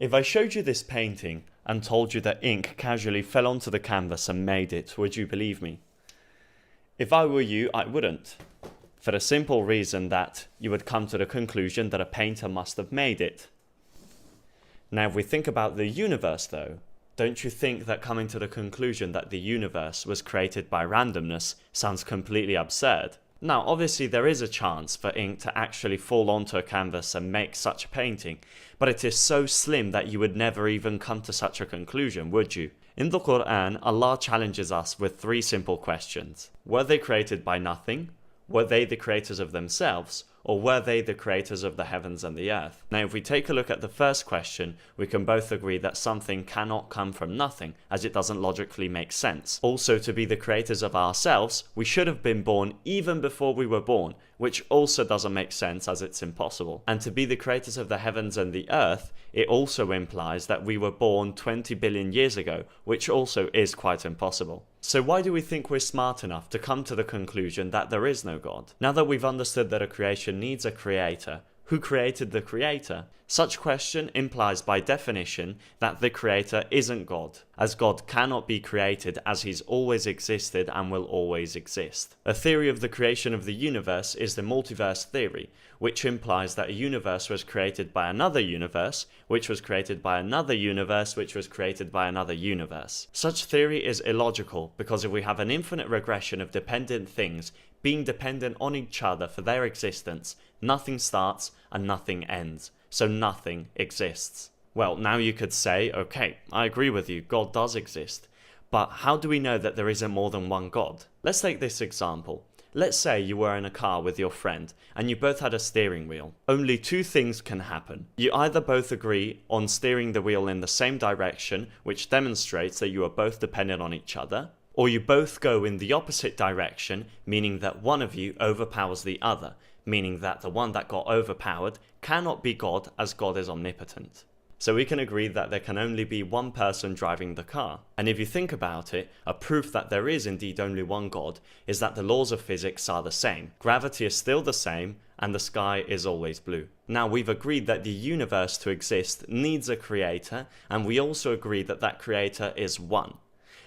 If I showed you this painting and told you that ink casually fell onto the canvas and made it, would you believe me? If I were you, I wouldn't. For the simple reason that you would come to the conclusion that a painter must have made it. Now, if we think about the universe though, don't you think that coming to the conclusion that the universe was created by randomness sounds completely absurd? Now, obviously there is a chance for ink to actually fall onto a canvas and make such a painting, but it is so slim that you would never even come to such a conclusion, would you? In the Quran, Allah challenges us with three simple questions. Were they created by nothing? Were they the creators of themselves? Or were they the creators of the heavens and the earth? Now, if we take a look at the first question, we can both agree that something cannot come from nothing, as it doesn't logically make sense. Also, to be the creators of ourselves, we should have been born even before we were born, which also doesn't make sense as it's impossible. And to be the creators of the heavens and the earth, it also implies that we were born 20 billion years ago, which also is quite impossible. So why do we think we're smart enough to come to the conclusion that there is no God? Now that we've understood that a creation needs a creator, who created the creator? Such question implies by definition that the creator isn't God, as God cannot be created as he's always existed and will always exist. A theory of the creation of the universe is the multiverse theory, which implies that a universe was created by another universe, which was created by another universe, which was created by another universe. Such theory is illogical because if we have an infinite regression of dependent things being dependent on each other for their existence, nothing starts and nothing ends, so nothing exists. Well, now you could say, okay, I agree with you, God does exist, but how do we know that there isn't more than one God? Let's take this example. Let's say you were in a car with your friend and you both had a steering wheel. Only two things can happen. You either both agree on steering the wheel in the same direction, which demonstrates that you are both dependent on each other, or you both go in the opposite direction, meaning that one of you overpowers the other, meaning that the one that got overpowered cannot be God as God is omnipotent. So we can agree that there can only be one person driving the car. And if you think about it, a proof that there is indeed only one God is that the laws of physics are the same. Gravity is still the same, and the sky is always blue. Now we've agreed that the universe to exist needs a creator, and we also agree that that creator is one.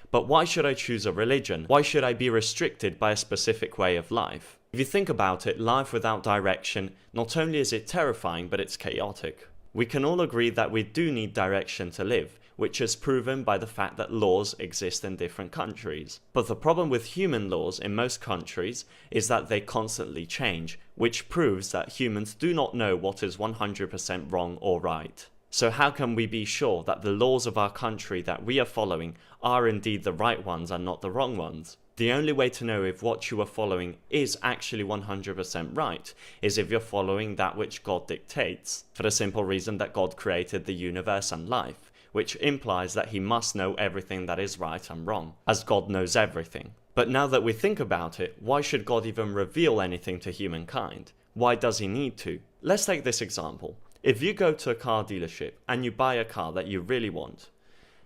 But why should I choose a religion? Why should I be restricted by a specific way of life? If you think about it, life without direction, not only is it terrifying, but it's chaotic. We can all agree that we do need direction to live, which is proven by the fact that laws exist in different countries. But the problem with human laws in most countries is that they constantly change, which proves that humans do not know what is 100% wrong or right. So how can we be sure that the laws of our country that we are following are indeed the right ones and not the wrong ones? The only way to know if what you are following is actually 100% right is if you're following that which God dictates, for the simple reason that God created the universe and life, which implies that he must know everything that is right and wrong, as God knows everything. But now that we think about it, why should God even reveal anything to humankind? Why does he need to? Let's take this example. If you go to a car dealership and you buy a car that you really want,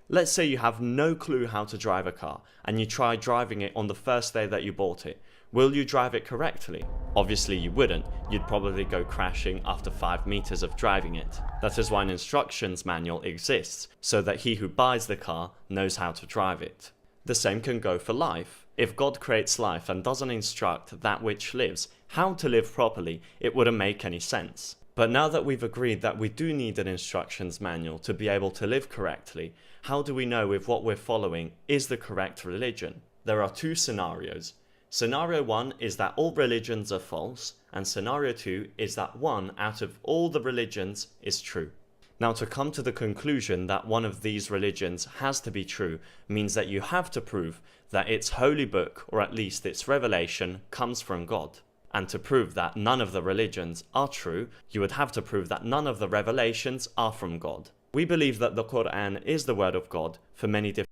let's say you have no clue how to drive a car and you try driving it on the first day that you bought it, will you drive it correctly? Obviously you wouldn't, you'd probably go crashing after 5 meters of driving it. That is why an instructions manual exists, so that he who buys the car knows how to drive it. The same can go for life. If God creates life and doesn't instruct that which lives how to live properly, it wouldn't make any sense. But now that we've agreed that we do need an instructions manual to be able to live correctly, how do we know if what we're following is the correct religion? There are two scenarios. Scenario 1 is that all religions are false, and scenario 2 is that one out of all the religions is true. Now, to come to the conclusion that one of these religions has to be true means that you have to prove that its holy book, or at least its revelation, comes from God. And to prove that none of the religions are true, you would have to prove that none of the revelations are from God. We believe that the Quran is the word of God for many different